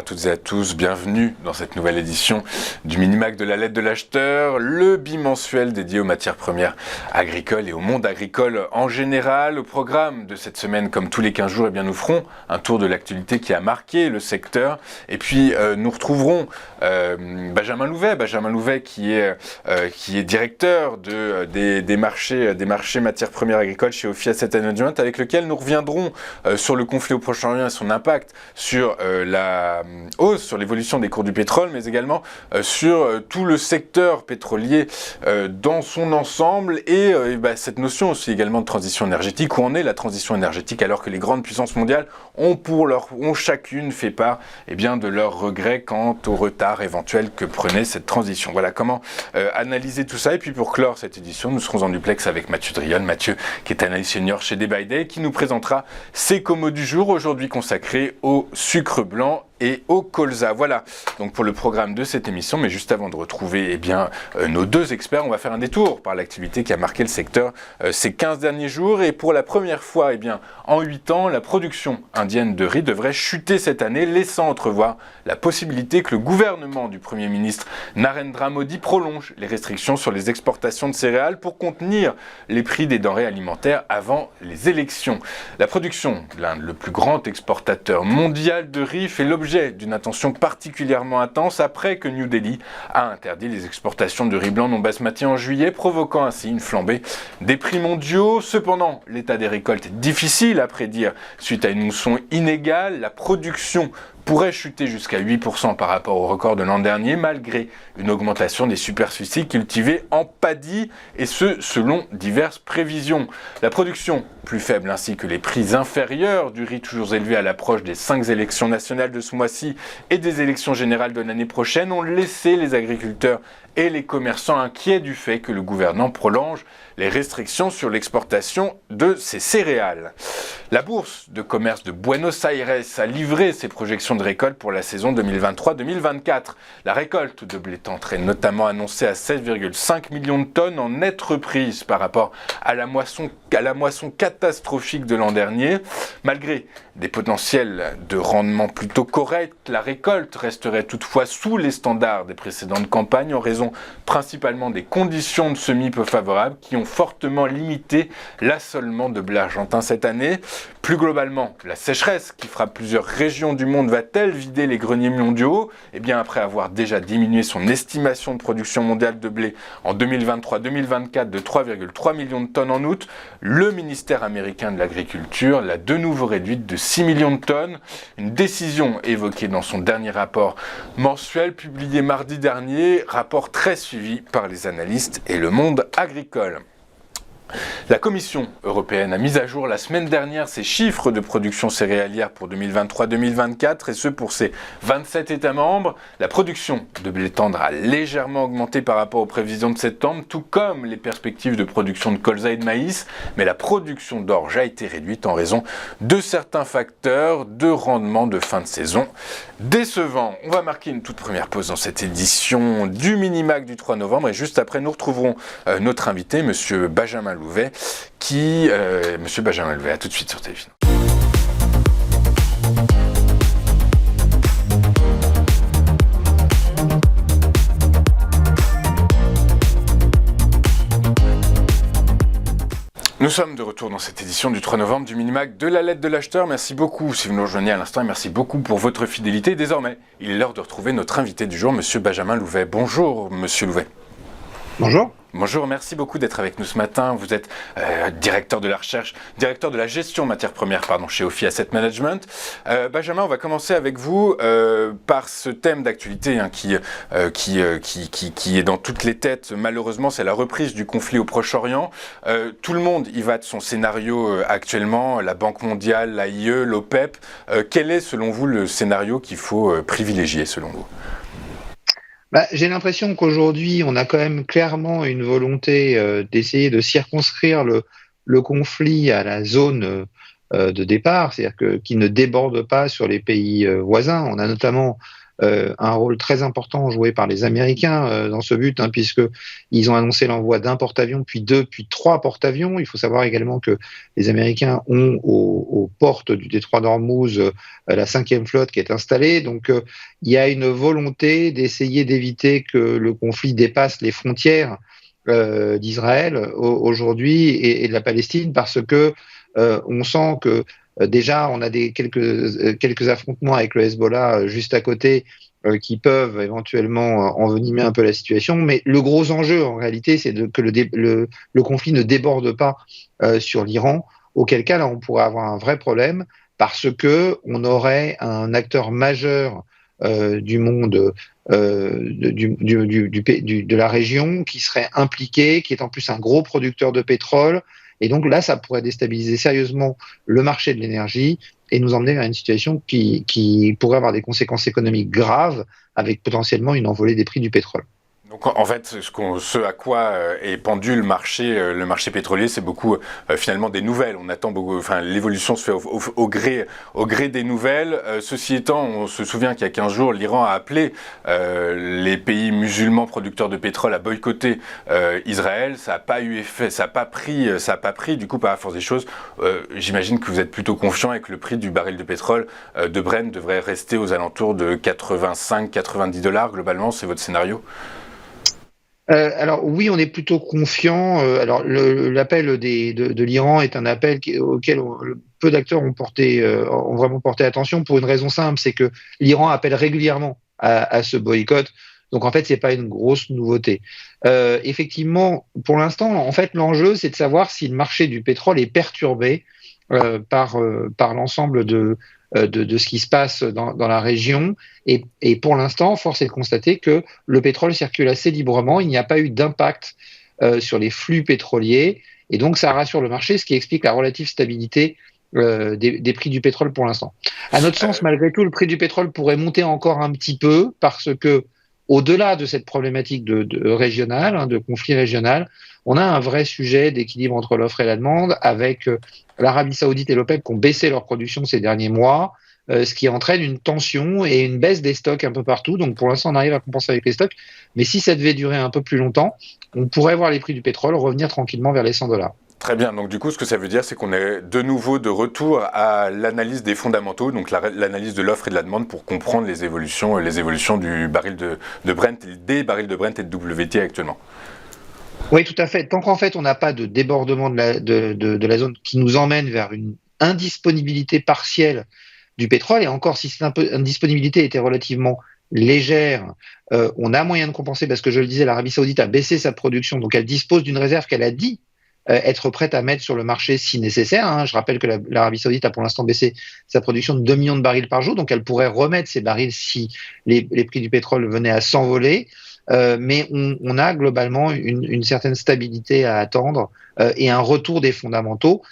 toutes et à tous, bienvenue dans cette nouvelle édition du Minimac de la lettre de l'acheteur, le bimensuel dédié aux matières premières agricoles et au monde agricole en général. Au programme de cette semaine, comme tous les 15 jours, nous ferons un tour de l'actualité qui a marqué le secteur, et puis nous retrouverons Benjamin Louvet qui est directeur des marchés matières premières agricoles chez Ophi Asset Management, avec lequel nous reviendrons sur le conflit au Proche-Orient et son impact sur la hausse, sur l'évolution des cours du pétrole, mais également sur tout le secteur pétrolier dans son ensemble, et cette notion aussi également de transition énergétique. Où en est la transition énergétique alors que les grandes puissances mondiales ont chacune fait part de leurs regrets quant au retard éventuel que prenait cette transition. Voilà comment analyser tout ça. Et puis pour clore cette édition, nous serons en duplex avec Mathieu Drion. Mathieu, qui est analyste senior chez Day by Day, qui nous présentera ses comos du jour, aujourd'hui consacrés au sucre blanc et au colza. Voilà donc pour le programme de cette émission, mais juste avant de retrouver nos deux experts, on va faire un détour par l'activité qui a marqué le secteur ces 15 derniers jours. Et pour la première fois en 8 ans, la production indienne de riz devrait chuter cette année, laissant entrevoir la possibilité que le gouvernement du Premier ministre Narendra Modi prolonge les restrictions sur les exportations de céréales pour contenir les prix des denrées alimentaires avant les élections. La production, l'un le plus grand exportateur mondial de riz, fait l'objet d'une attention particulièrement intense après que New Delhi a interdit les exportations de riz blanc non basmati en juillet, provoquant ainsi une flambée des prix mondiaux. Cependant, l'état des récoltes est difficile à prédire suite à une mousson inégale. La production pourrait chuter jusqu'à 8% par rapport au record de l'an dernier, malgré une augmentation des superficies cultivées en paddy, et ce, selon diverses prévisions. La production plus faible ainsi que les prix inférieurs du riz toujours élevés à l'approche des 5 élections nationales de ce mois-ci et des élections générales de l'année prochaine ont laissé les agriculteurs et les commerçants inquiets du fait que le gouvernement prolonge les restrictions sur l'exportation de ces céréales. La bourse de commerce de Buenos Aires a livré ses projections de récolte pour la saison 2023-2024. La récolte de blé tendre est notamment annoncée à 7,5 millions de tonnes, en nette reprise par rapport à la moisson catastrophique de l'an dernier. Malgré des potentiels de rendement plutôt corrects, la récolte resterait toutefois sous les standards des précédentes campagnes, en raison principalement des conditions de semis peu favorables qui ont fortement limité l'assolement de blé argentin cette année. Plus globalement, la sécheresse qui frappe plusieurs régions du monde va-t-elle vider les greniers mondiaux ? Après avoir déjà diminué son estimation de production mondiale de blé en 2023-2024 de 3,3 millions de tonnes en août, le ministère américain de l'Agriculture l'a de nouveau réduite de 6 millions de tonnes. Une décision évoquée dans son dernier rapport mensuel publié mardi dernier, rapport très suivi par les analystes et le monde agricole. La Commission européenne a mis à jour la semaine dernière ses chiffres de production céréalière pour 2023-2024, et ce pour ses 27 États membres. La production de blé tendre a légèrement augmenté par rapport aux prévisions de septembre, tout comme les perspectives de production de colza et de maïs, mais la production d'orge a été réduite en raison de certains facteurs de rendement de fin de saison décevants. On va marquer une toute première pause dans cette édition du Minimac du 3 novembre, et juste après nous retrouverons notre invité, Monsieur Benjamin Louvet, Monsieur Benjamin Louvet, à tout de suite sur Télévision. Nous sommes de retour dans cette édition du 3 novembre du Minimac de la lettre de l'acheteur. Merci beaucoup si vous nous rejoignez à l'instant, et merci beaucoup pour votre fidélité. Désormais, il est l'heure de retrouver notre invité du jour, Monsieur Benjamin Louvet. Bonjour, Monsieur Louvet. Bonjour. Bonjour, merci beaucoup d'être avec nous ce matin. Vous êtes directeur de la gestion matières premières chez Ophi Asset Management. Benjamin, on va commencer avec vous par ce thème d'actualité qui est dans toutes les têtes. Malheureusement, c'est la reprise du conflit au Proche-Orient. Tout le monde y va de son scénario actuellement, la Banque mondiale, l'AIE, l'OPEP. Quel est selon vous le scénario qu'il faut privilégier selon vous ? J'ai l'impression qu'aujourd'hui, on a quand même clairement une volonté d'essayer de circonscrire le conflit à la zone de départ, c'est-à-dire qui ne déborde pas sur les pays voisins. On a notamment un rôle très important joué par les Américains dans ce but, hein, puisqu'ils ont annoncé l'envoi d'un porte-avions, puis 2, puis 3 porte-avions. Il faut savoir également que les Américains ont aux portes du détroit d'Ormuz la 5e flotte qui est installée. Donc il y a une volonté d'essayer d'éviter que le conflit dépasse les frontières d'Israël aujourd'hui et de la Palestine, parce que on sent que déjà on a quelques affrontements avec le Hezbollah juste à côté qui peuvent éventuellement envenimer un peu la situation, mais le gros enjeu en réalité c'est que le conflit ne déborde pas sur l'Iran, auquel cas là on pourrait avoir un vrai problème, parce que on aurait un acteur majeur du monde de la région qui serait impliqué, qui est en plus un gros producteur de pétrole. Et donc là, ça pourrait déstabiliser sérieusement le marché de l'énergie et nous emmener vers une situation qui pourrait avoir des conséquences économiques graves, avec potentiellement une envolée des prix du pétrole. Donc en fait, ce à quoi est pendu le marché pétrolier, c'est beaucoup finalement des nouvelles. On attend beaucoup, enfin l'évolution se fait au gré des nouvelles. Ceci étant, on se souvient qu'il y a 15 jours, l'Iran a appelé les pays musulmans producteurs de pétrole à boycotter Israël. Ça n'a pas eu effet, ça n'a pas pris. Du coup, par la force des choses, j'imagine que vous êtes plutôt confiant et que le prix du baril de pétrole de Brent devrait rester aux alentours de 85-90 $ globalement. C'est votre scénario? Alors oui, on est plutôt confiant. Alors l'appel de l'Iran est un appel auquel peu d'acteurs ont vraiment porté attention, pour une raison simple, c'est que l'Iran appelle régulièrement à ce boycott. Donc en fait, c'est pas une grosse nouveauté. Effectivement, pour l'instant, en fait, l'enjeu, c'est de savoir si le marché du pétrole est perturbé par l'ensemble de ce qui se passe dans la région. Et pour l'instant, force est de constater que le pétrole circule assez librement. Il n'y a pas eu d'impact sur les flux pétroliers. Et donc, ça rassure le marché, ce qui explique la relative stabilité des prix du pétrole pour l'instant. À notre sens, malgré tout, le prix du pétrole pourrait monter encore un petit peu, parce que au-delà de cette problématique régionale, de conflit régional, on a un vrai sujet d'équilibre entre l'offre et la demande, avec l'Arabie Saoudite et l'OPEP qui ont baissé leur production ces derniers mois, ce qui entraîne une tension et une baisse des stocks un peu partout. Donc pour l'instant, on arrive à compenser avec les stocks. Mais si ça devait durer un peu plus longtemps, on pourrait voir les prix du pétrole revenir tranquillement vers les 100 $. Très bien, donc du coup ce que ça veut dire, c'est qu'on est de nouveau de retour à l'analyse des fondamentaux, donc l'analyse de l'offre et de la demande, pour comprendre les évolutions du baril de Brent, des barils de Brent et de WTI actuellement. Oui, tout à fait. Tant qu'en fait on n'a pas de débordement de la zone qui nous emmène vers une indisponibilité partielle du pétrole, et encore si cette indisponibilité était relativement légère, on a moyen de compenser, parce que je le disais, l'Arabie Saoudite a baissé sa production, donc elle dispose d'une réserve qu'elle a dit être prête à mettre sur le marché si nécessaire. Hein. Je rappelle que l'Arabie Saoudite a pour l'instant baissé sa production de 2 millions de barils par jour, donc elle pourrait remettre ces barils si les prix du pétrole venaient à s'envoler. Mais on a globalement une certaine stabilité à attendre et un retour des fondamentaux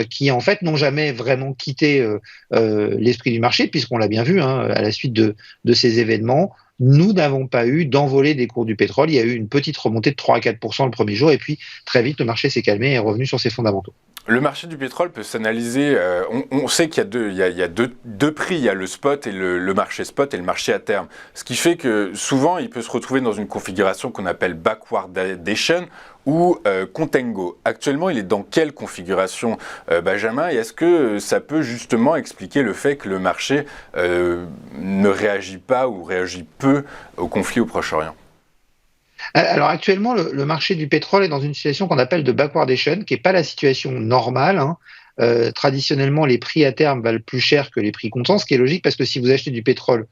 qui en fait n'ont jamais vraiment quitté l'esprit du marché, puisqu'on l'a bien vu à la suite de ces événements. Nous n'avons pas eu d'envolée des cours du pétrole. Il y a eu une petite remontée de 3 à 4% le premier jour, et puis très vite le marché s'est calmé et est revenu sur ses fondamentaux. Le marché du pétrole peut s'analyser, on sait qu'il y a deux prix, il y a le spot et le marché spot et le marché à terme. Ce qui fait que souvent il peut se retrouver dans une configuration qu'on appelle backwardation ou contango. Actuellement, il est dans quelle configuration, Benjamin, et est-ce que ça peut justement expliquer le fait que le marché ne réagit pas ou réagit peu au conflit au Proche-Orient ? Alors actuellement, le marché du pétrole est dans une situation qu'on appelle de backwardation, qui n'est pas la situation normale. Traditionnellement, les prix à terme valent plus cher que les prix comptants, ce qui est logique, parce que si vous achetez du pétrole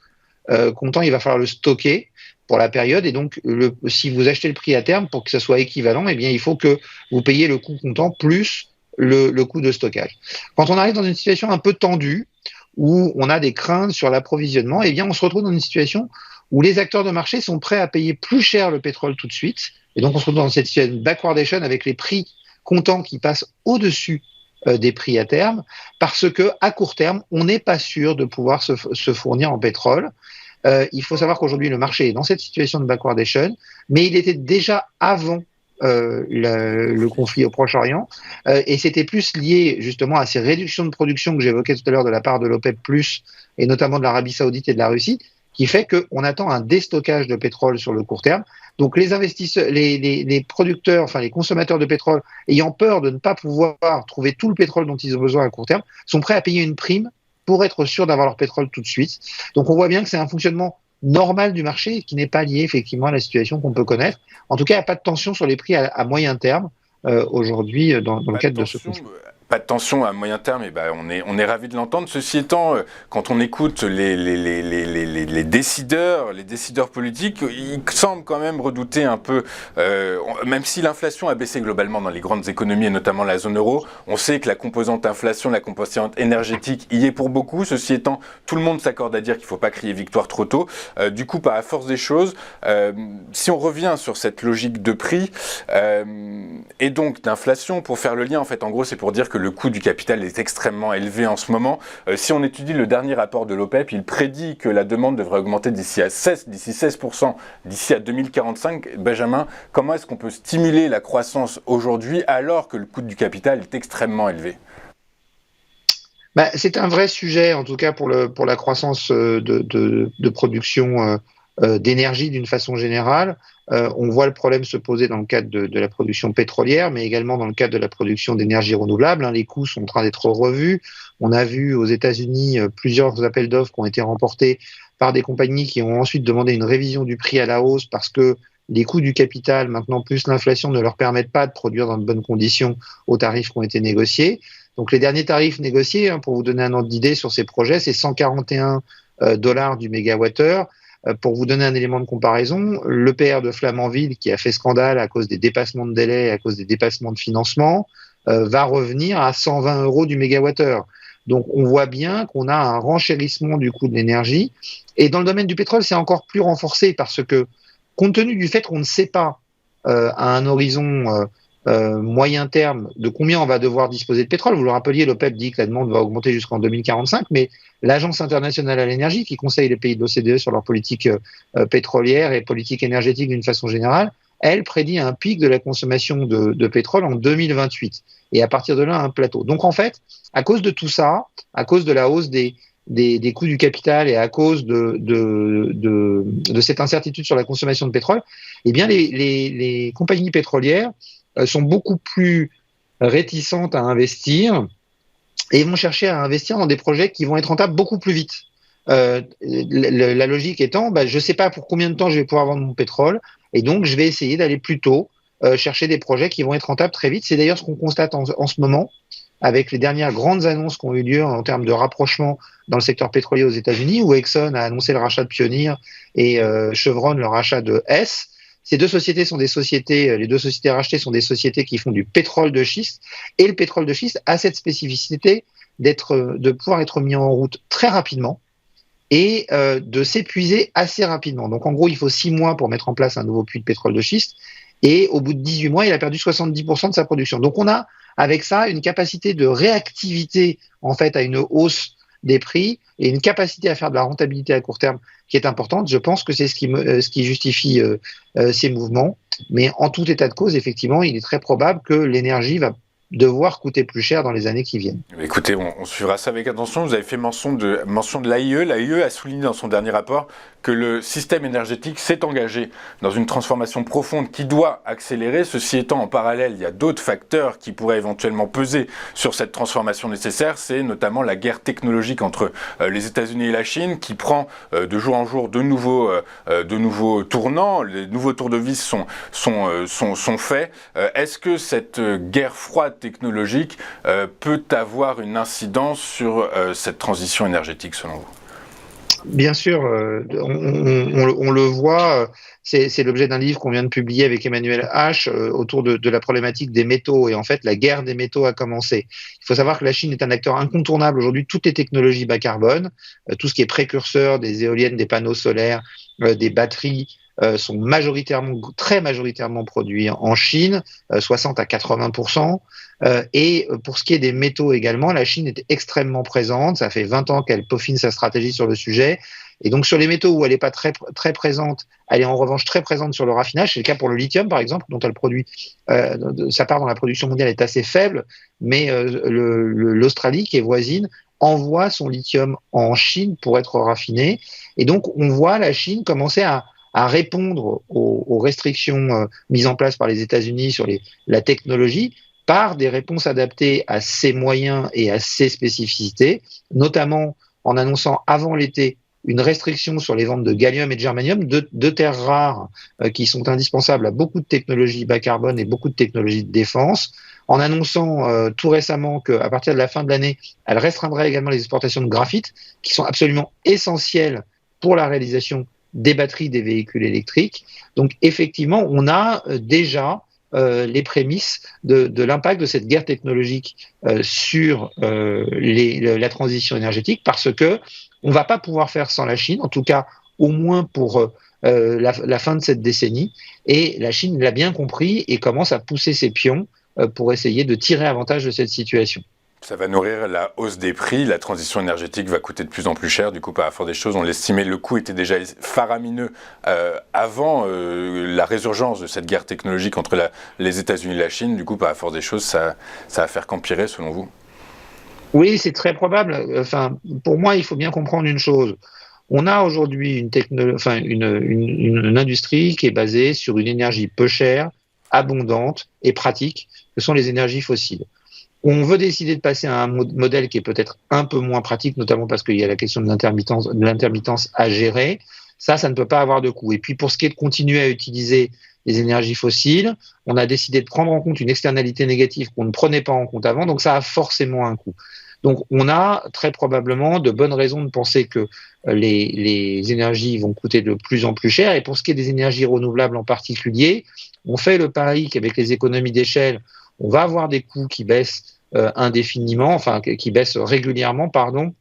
comptant, il va falloir le stocker pour la période, et donc si vous achetez le prix à terme, pour que ça soit équivalent, eh bien, il faut que vous payiez le coût comptant plus le coût de stockage. Quand on arrive dans une situation un peu tendue, où on a des craintes sur l'approvisionnement, eh bien, on se retrouve dans une situation où les acteurs de marché sont prêts à payer plus cher le pétrole tout de suite. Et donc, on se retrouve dans cette situation de backwardation, avec les prix comptants qui passent au-dessus des prix à terme, parce que à court terme, on n'est pas sûr de pouvoir se fournir en pétrole. Il faut savoir qu'aujourd'hui, le marché est dans cette situation de backwardation, mais il était déjà avant le conflit au Proche-Orient, et c'était plus lié justement à ces réductions de production que j'évoquais tout à l'heure de la part de l'OPEP+, et notamment de l'Arabie Saoudite et de la Russie, qui fait qu'on attend un déstockage de pétrole sur le court terme. Donc les investisseurs, les producteurs, enfin les consommateurs de pétrole, ayant peur de ne pas pouvoir trouver tout le pétrole dont ils ont besoin à court terme, sont prêts à payer une prime pour être sûrs d'avoir leur pétrole tout de suite. Donc on voit bien que c'est un fonctionnement normal du marché qui n'est pas lié effectivement à la situation qu'on peut connaître. En tout cas, il n'y a pas de tension sur les prix à moyen terme aujourd'hui dans le cadre de ce conflit. Pas de tension à moyen terme, et on est ravis de l'entendre. Ceci étant, quand on écoute les décideurs politiques, ils semblent quand même redouter un peu, même si l'inflation a baissé globalement dans les grandes économies et notamment la zone euro, on sait que la composante inflation, la composante énergétique y est pour beaucoup. Ceci étant, tout le monde s'accorde à dire qu'il ne faut pas crier victoire trop tôt. Du coup, par la force des choses, si on revient sur cette logique de prix et donc d'inflation, pour faire le lien, en fait, en gros, c'est pour dire que le coût du capital est extrêmement élevé en ce moment. Si on étudie le dernier rapport de l'OPEP, il prédit que la demande devrait augmenter d'ici 16% d'ici à 2045. Benjamin, comment est-ce qu'on peut stimuler la croissance aujourd'hui alors que le coût du capital est extrêmement élevé ? C'est un vrai sujet, en tout cas pour la croissance de production d'énergie d'une façon générale. On voit le problème se poser dans le cadre de la production pétrolière, mais également dans le cadre de la production d'énergie renouvelable. Les coûts sont en train d'être revus. On a vu aux États-Unis plusieurs appels d'offres qui ont été remportés par des compagnies qui ont ensuite demandé une révision du prix à la hausse parce que les coûts du capital, maintenant plus l'inflation, ne leur permettent pas de produire dans de bonnes conditions aux tarifs qui ont été négociés. Donc les derniers tarifs négociés, pour vous donner un ordre d'idée sur ces projets, c'est 141 $ du mégawattheure. Pour vous donner un élément de comparaison, l'EPR de Flamanville, qui a fait scandale à cause des dépassements de délai et à cause des dépassements de financement, va revenir à 120 € du mégawattheure. Donc on voit bien qu'on a un renchérissement du coût de l'énergie. Et dans le domaine du pétrole, c'est encore plus renforcé parce que, compte tenu du fait qu'on ne sait pas à un horizon moyen terme de combien on va devoir disposer de pétrole. Vous le rappeliez, l'OPEP dit que la demande va augmenter jusqu'en 2045, mais l'Agence internationale à l'énergie, qui conseille les pays de l'OCDE sur leur politique pétrolière et politique énergétique d'une façon générale, elle prédit un pic de la consommation de pétrole en 2028. Et à partir de là, un plateau. Donc en fait, à cause de tout ça, à cause de la hausse des coûts du capital et à cause de cette incertitude sur la consommation de pétrole, eh bien les compagnies pétrolières sont beaucoup plus réticentes à investir et vont chercher à investir dans des projets qui vont être rentables beaucoup plus vite. La logique étant, je ne sais pas pour combien de temps je vais pouvoir vendre mon pétrole, et donc je vais essayer d'aller plus tôt chercher des projets qui vont être rentables très vite. C'est d'ailleurs ce qu'on constate en ce moment avec les dernières grandes annonces qui ont eu lieu en termes de rapprochement dans le secteur pétrolier aux États-Unis, où Exxon a annoncé le rachat de Pioneer et Chevron le rachat de Hess. Ces deux sociétés sont des sociétés, les deux sociétés rachetées sont des sociétés qui font du pétrole de schiste, et le pétrole de schiste a cette spécificité de pouvoir être mis en route très rapidement et de s'épuiser assez rapidement. Donc en gros, il faut 6 mois pour mettre en place un nouveau puits de pétrole de schiste, et au bout de 18 mois, il a perdu 70% de sa production. Donc on a avec ça une capacité de réactivité en fait à une hausse des prix et une capacité à faire de la rentabilité à court terme qui est importante. Je pense que c'est ce qui justifie ces mouvements. Mais en tout état de cause, effectivement, il est très probable que l'énergie va devoir coûter plus cher dans les années qui viennent. Écoutez, on suivra ça avec attention. Vous avez fait mention de l'AIE. L'AIE a souligné dans son dernier rapport que le système énergétique s'est engagé dans une transformation profonde qui doit accélérer. Ceci étant, en parallèle, il y a d'autres facteurs qui pourraient éventuellement peser sur cette transformation nécessaire. C'est notamment la guerre technologique entre les États-Unis et la Chine qui prend de jour en jour de nouveaux tournants. Les nouveaux tours de vis sont faits. Est-ce que cette guerre froide technologique peut avoir une incidence sur cette transition énergétique selon vous ? Bien sûr, on le voit, c'est l'objet d'un livre qu'on vient de publier avec Emmanuel H autour de la problématique des métaux, et en fait la guerre des métaux a commencé. Il faut savoir que la Chine est un acteur incontournable aujourd'hui, toutes les technologies bas carbone, tout ce qui est précurseur des éoliennes, des panneaux solaires, des batteries, sont très majoritairement produits en Chine, 60 à 80%. Et pour ce qui est des métaux également, la Chine est extrêmement présente. Ça fait 20 ans qu'elle peaufine sa stratégie sur le sujet. Et donc sur les métaux où elle n'est pas très, très présente, elle est en revanche très présente sur le raffinage. C'est le cas pour le lithium, par exemple, dont elle produit, sa part dans la production mondiale est assez faible, mais l'Australie, qui est voisine, envoie son lithium en Chine pour être raffiné. Et donc, on voit la Chine commencer à répondre aux restrictions mises en place par les États-Unis sur la technologie par des réponses adaptées à ses moyens et à ses spécificités, notamment en annonçant avant l'été une restriction sur les ventes de gallium et de germanium, deux terres rares qui sont indispensables à beaucoup de technologies bas carbone et beaucoup de technologies de défense, en annonçant tout récemment qu'à partir de la fin de l'année, elle restreindrait également les exportations de graphite, qui sont absolument essentielles pour la réalisation des batteries des véhicules électriques. Donc effectivement, on a déjà les prémices de l'impact de cette guerre technologique sur la transition énergétique, parce que on va pas pouvoir faire sans la Chine, en tout cas au moins pour la fin de cette décennie. Et la Chine l'a bien compris et commence à pousser ses pions pour essayer de tirer avantage de cette situation. Ça va nourrir la hausse des prix, la transition énergétique va coûter de plus en plus cher, du coup par la force des choses, on l'estimait, le coût était déjà faramineux avant la résurgence de cette guerre technologique entre les États-Unis et la Chine, du coup par la force des choses, ça va faire qu'empirer selon vous? Oui, c'est très probable. Enfin, pour moi, il faut bien comprendre une chose. On a aujourd'hui une industrie qui est basée sur une énergie peu chère, abondante et pratique, que sont les énergies fossiles. On veut décider de passer à un modèle qui est peut-être un peu moins pratique, notamment parce qu'il y a la question de l'intermittence à gérer. Ça ne peut pas avoir de coût. Et puis, pour ce qui est de continuer à utiliser les énergies fossiles, on a décidé de prendre en compte une externalité négative qu'on ne prenait pas en compte avant, donc ça a forcément un coût. Donc, on a très probablement de bonnes raisons de penser que les énergies vont coûter de plus en plus cher. Et pour ce qui est des énergies renouvelables en particulier, on fait le pari qu'avec les économies d'échelle, on va avoir des coûts qui baissent indéfiniment, enfin qui baissent régulièrement, pardon.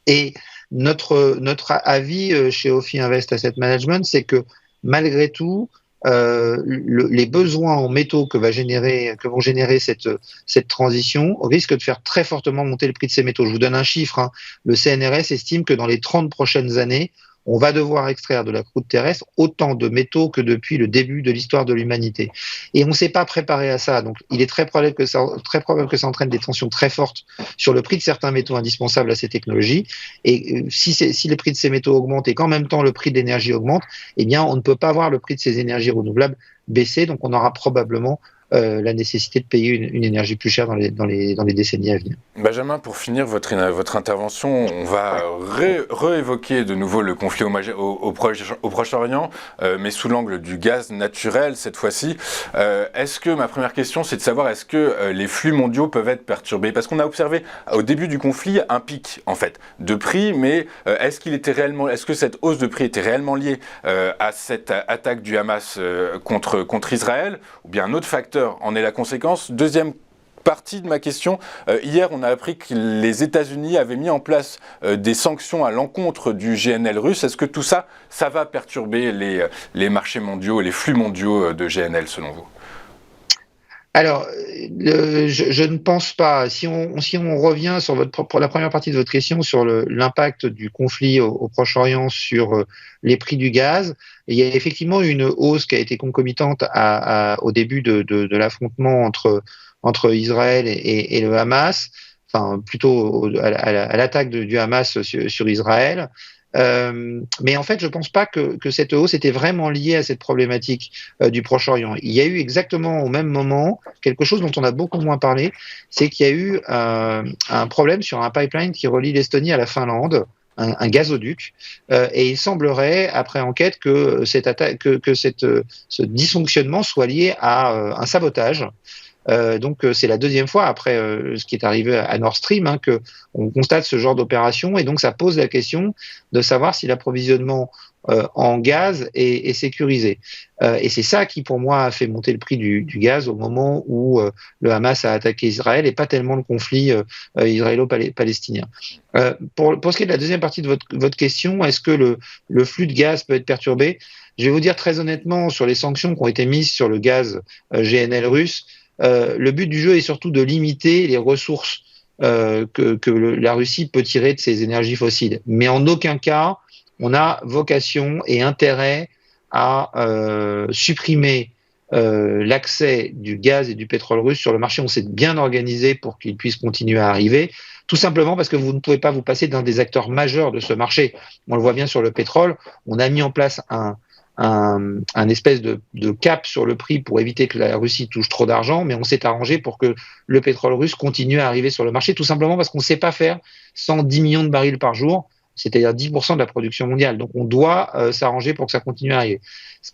Et notre avis chez Ophi Invest Asset Management, c'est que malgré tout, les besoins en métaux que vont générer cette transition risquent de faire très fortement monter le prix de ces métaux. Je vous donne un chiffre, hein. Le CNRS estime que dans les 30 prochaines années, on va devoir extraire de la croûte terrestre autant de métaux que depuis le début de l'histoire de l'humanité. Et on ne s'est pas préparé à ça. Donc, il est très probable que ça entraîne des tensions très fortes sur le prix de certains métaux indispensables à ces technologies. Et si le prix de ces métaux augmente et qu'en même temps le prix de l'énergie augmente, eh bien, on ne peut pas voir le prix de ces énergies renouvelables baisser. Donc, on aura probablement la nécessité de payer une énergie plus chère dans les décennies à venir. Benjamin, pour finir votre intervention, on va réévoquer de nouveau le conflit au Proche-Orient, mais sous l'angle du gaz naturel cette fois-ci. Ma première question, c'est de savoir est-ce que les flux mondiaux peuvent être perturbés? Parce qu'on a observé au début du conflit un pic en fait de prix, mais est-ce que cette hausse de prix était réellement liée à cette attaque du Hamas contre Israël, ou bien un autre facteur en est la conséquence? Deuxième partie de ma question, hier on a appris que les États-Unis avaient mis en place des sanctions à l'encontre du GNL russe. Est-ce que tout ça va perturber les marchés mondiaux, les flux mondiaux de GNL selon vous? Alors, je ne pense pas. Si on revient sur pour la première partie de votre question sur l'impact du conflit au Proche-Orient sur les prix du gaz, il y a effectivement une hausse qui a été concomitante au début de l'affrontement entre Israël et le Hamas, enfin plutôt à l'attaque du Hamas sur Israël. Mais en fait, je ne pense pas que cette hausse était vraiment liée à cette problématique du Proche-Orient. Il y a eu exactement au même moment quelque chose dont on a beaucoup moins parlé, c'est qu'il y a eu un problème sur un pipeline qui relie l'Estonie à la Finlande, un gazoduc, et il semblerait, après enquête, que ce dysfonctionnement soit lié à un sabotage. Donc c'est la deuxième fois après ce qui est arrivé à Nord Stream que on constate ce genre d'opération, et donc ça pose la question de savoir si l'approvisionnement en gaz est sécurisé. Et c'est ça qui pour moi a fait monter le prix du gaz au moment où le Hamas a attaqué Israël, et pas tellement le conflit israélo-palestinien. Pour ce qui est de la deuxième partie de votre question, est-ce que le flux de gaz peut être perturbé? Je vais vous dire très honnêtement, sur les sanctions qui ont été mises sur le gaz GNL russe, le but du jeu est surtout de limiter les ressources que la Russie peut tirer de ses énergies fossiles. Mais en aucun cas, on a vocation et intérêt à supprimer l'accès du gaz et du pétrole russe sur le marché. On s'est bien organisé pour qu'il puisse continuer à arriver. Tout simplement parce que vous ne pouvez pas vous passer d'un des acteurs majeurs de ce marché. On le voit bien sur le pétrole. On a mis en place un espèce de cap sur le prix pour éviter que la Russie touche trop d'argent, mais on s'est arrangé pour que le pétrole russe continue à arriver sur le marché, tout simplement parce qu'on ne sait pas faire 110 millions de barils par jour, c'est-à-dire 10% de la production mondiale. Donc on doit s'arranger pour que ça continue à arriver.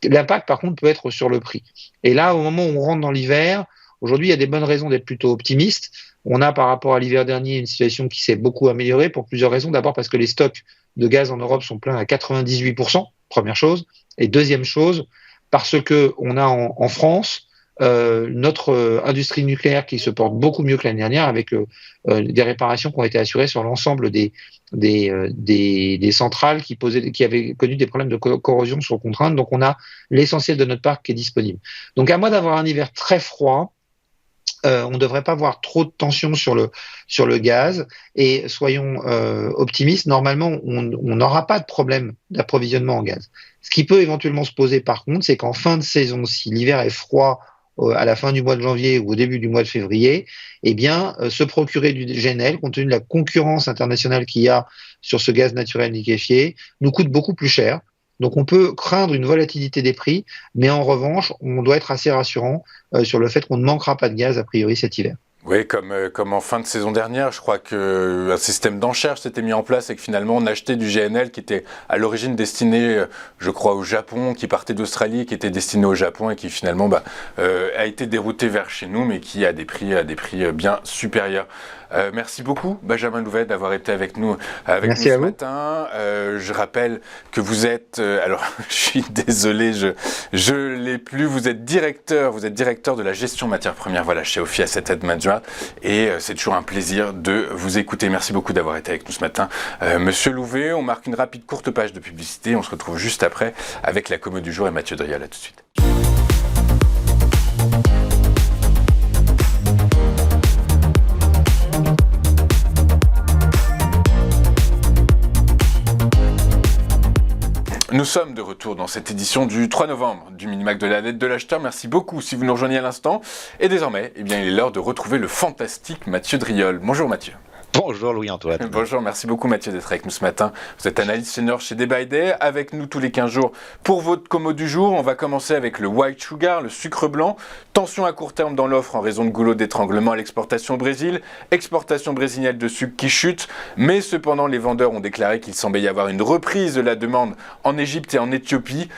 L'impact, par contre, peut être sur le prix. Et là, au moment où on rentre dans l'hiver, aujourd'hui, il y a des bonnes raisons d'être plutôt optimiste. On a, par rapport à l'hiver dernier, une situation qui s'est beaucoup améliorée pour plusieurs raisons. D'abord parce que les stocks de gaz en Europe sont pleins à 98%, première chose. Et deuxième chose, parce que on a en France notre industrie nucléaire qui se porte beaucoup mieux que l'année dernière, avec des réparations qui ont été assurées sur l'ensemble des centrales qui avaient connu des problèmes de corrosion sur contrainte. Donc on a l'essentiel de notre parc qui est disponible. Donc à moins d'avoir un hiver très froid, on ne devrait pas avoir trop de tension sur le gaz, et soyons optimistes, normalement on n'aura pas de problème d'approvisionnement en gaz. Ce qui peut éventuellement se poser par contre, c'est qu'en fin de saison, si l'hiver est froid à la fin du mois de janvier ou au début du mois de février, eh bien se procurer du GNL, compte tenu de la concurrence internationale qu'il y a sur ce gaz naturel liquéfié, nous coûte beaucoup plus cher. Donc on peut craindre une volatilité des prix, mais en revanche, on doit être assez rassurant sur le fait qu'on ne manquera pas de gaz a priori cet hiver. Oui, comme en fin de saison dernière, je crois qu'un système d'enchères s'était mis en place et que finalement on achetait du GNL qui était à l'origine destiné, je crois, au Japon, qui partait d'Australie, qui était destiné au Japon et qui finalement a été dérouté vers chez nous, mais qui a des prix bien supérieurs. Merci beaucoup, Benjamin Louvet, d'avoir été avec nous ce matin. Je rappelle que vous êtes, alors je suis désolé, je l'ai plus, vous êtes directeur de la gestion matières premières, voilà, chez Ophi Asset Management, et c'est toujours un plaisir de vous écouter. Merci beaucoup d'avoir été avec nous ce matin. Monsieur Louvet, on marque une rapide courte page de publicité, on se retrouve juste après avec la commo du jour et Mathieu Drial. À tout de suite. Nous sommes de retour dans cette édition du 3 novembre du Minimac de la lettre de l'acheteur. Merci beaucoup si vous nous rejoignez à l'instant. Et désormais, il est l'heure de retrouver le fantastique Mathieu Driol. Bonjour Mathieu. Bonjour Louis-Antoine. Bonjour, merci beaucoup Mathieu d'être avec nous ce matin. Vous êtes analyste senior chez Day by Day, avec nous tous les 15 jours pour votre commo du jour. On va commencer avec le white sugar, le sucre blanc. Tension à court terme dans l'offre en raison de goulot d'étranglement à l'exportation au Brésil. Exportation brésilienne de sucre qui chute. Mais cependant, les vendeurs ont déclaré qu'il semblait y avoir une reprise de la demande en Égypte et en Éthiopie,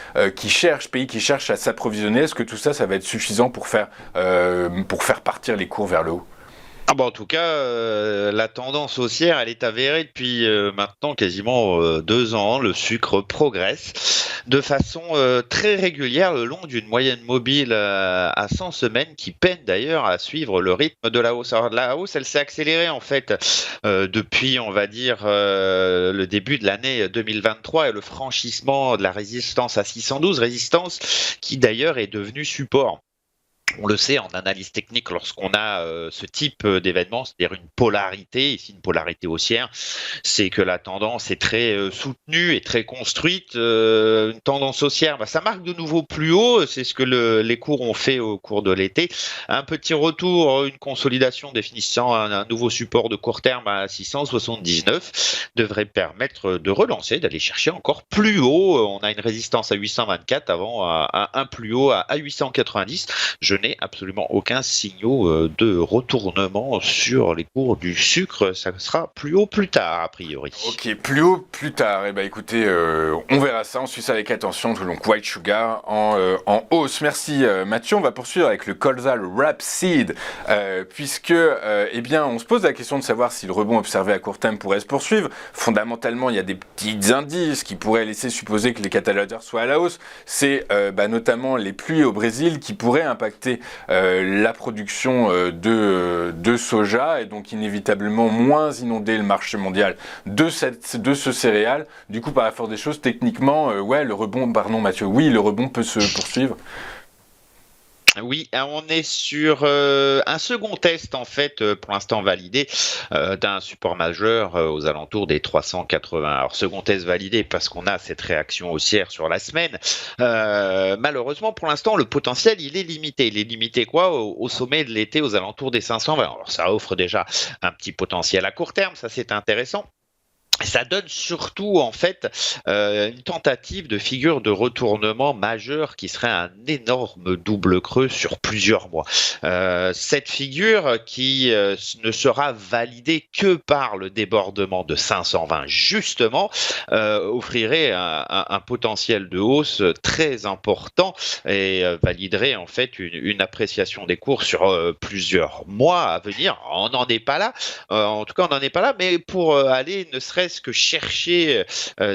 pays qui cherchent à s'approvisionner. Est-ce que tout ça, ça va être suffisant pour faire partir les cours vers le haut ? En tout cas, la tendance haussière, elle est avérée depuis maintenant quasiment 2 ans. Le sucre progresse de façon très régulière le long d'une moyenne mobile à 100 semaines qui peine d'ailleurs à suivre le rythme de la hausse. Alors la hausse, elle s'est accélérée en fait depuis, on va dire, le début de l'année 2023 et le franchissement de la résistance à 612, résistance qui d'ailleurs est devenue support. On le sait en analyse technique lorsqu'on a ce type d'événement, c'est-à-dire une polarité, ici une polarité haussière, c'est que la tendance est très soutenue et très construite. Une tendance haussière, ça marque de nouveau plus haut, c'est ce que les cours ont fait au cours de l'été. Un petit retour, une consolidation définissant un nouveau support de court terme à 679 devrait permettre de relancer, d'aller chercher encore plus haut. On a une résistance à 824 avant à un plus haut à 890. Je n'ai absolument aucun signal de retournement sur les cours du sucre. Ça sera plus haut plus tard, a priori. Ok, plus haut plus tard. Écoutez, on verra ça. On suit ça avec attention. Donc, white sugar en hausse. Merci Mathieu. On va poursuivre avec le colza, le rapeseed, puisque, on se pose la question de savoir si le rebond observé à court terme pourrait se poursuivre. Fondamentalement, il y a des petits indices qui pourraient laisser supposer que les catalyseurs soient à la hausse. C'est notamment les pluies au Brésil qui pourraient impacter la production de soja et donc inévitablement moins inonder le marché mondial de ce céréal. Du coup, par la force des choses, techniquement, le rebond peut se poursuivre. Oui, on est sur un second test en fait, pour l'instant validé, d'un support majeur aux alentours des 380. Alors second test validé parce qu'on a cette réaction haussière sur la semaine. Malheureusement pour l'instant le potentiel il est limité. Il est limité quoi au sommet de l'été aux alentours des 520. Alors ça offre déjà un petit potentiel à court terme, ça c'est intéressant. Ça donne surtout en fait une tentative de figure de retournement majeur qui serait un énorme double creux sur plusieurs mois. Cette figure qui ne sera validée que par le débordement de 520 justement offrirait un potentiel de hausse très important et validerait en fait une appréciation des cours sur plusieurs mois à venir. On n'en est pas là, en tout cas on n'en est pas là, mais pour aller ne serait-ce que chercher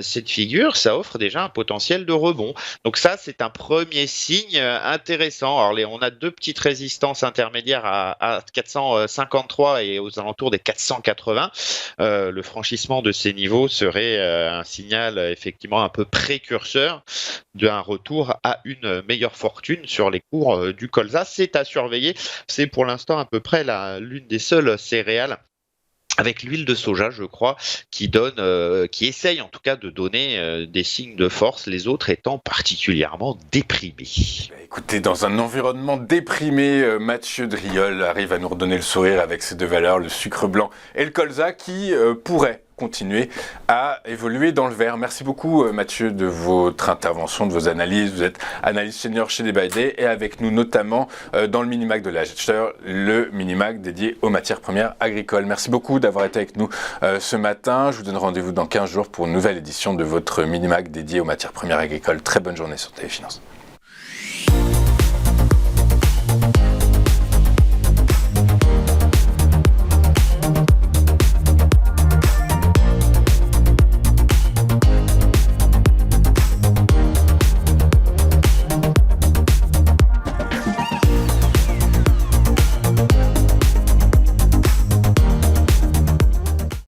cette figure, ça offre déjà un potentiel de rebond. Donc ça, c'est un premier signe intéressant. Alors on a deux petites résistances intermédiaires à 453 et aux alentours des 480. Le franchissement de ces niveaux serait un signal effectivement un peu précurseur d'un retour à une meilleure fortune sur les cours du colza. C'est à surveiller. C'est pour l'instant à peu près l'une des seules céréales avec l'huile de soja, je crois, qui essaye en tout cas de donner des signes de force, les autres étant particulièrement déprimés. Écoutez, dans un environnement déprimé, Mathieu Driol arrive à nous redonner le sourire avec ces deux valeurs, le sucre blanc et le colza, qui pourraient continuer à évoluer dans le vert. Merci beaucoup Mathieu de votre intervention, de vos analyses. Vous êtes analyste senior chez Day by Day et avec nous notamment dans le Minimac de l'acheteur, le Minimac dédié aux matières premières agricoles. Merci beaucoup d'avoir été avec nous ce matin. Je vous donne rendez-vous dans 15 jours pour une nouvelle édition de votre Minimac dédié aux matières premières agricoles. Très bonne journée sur Téléfinance.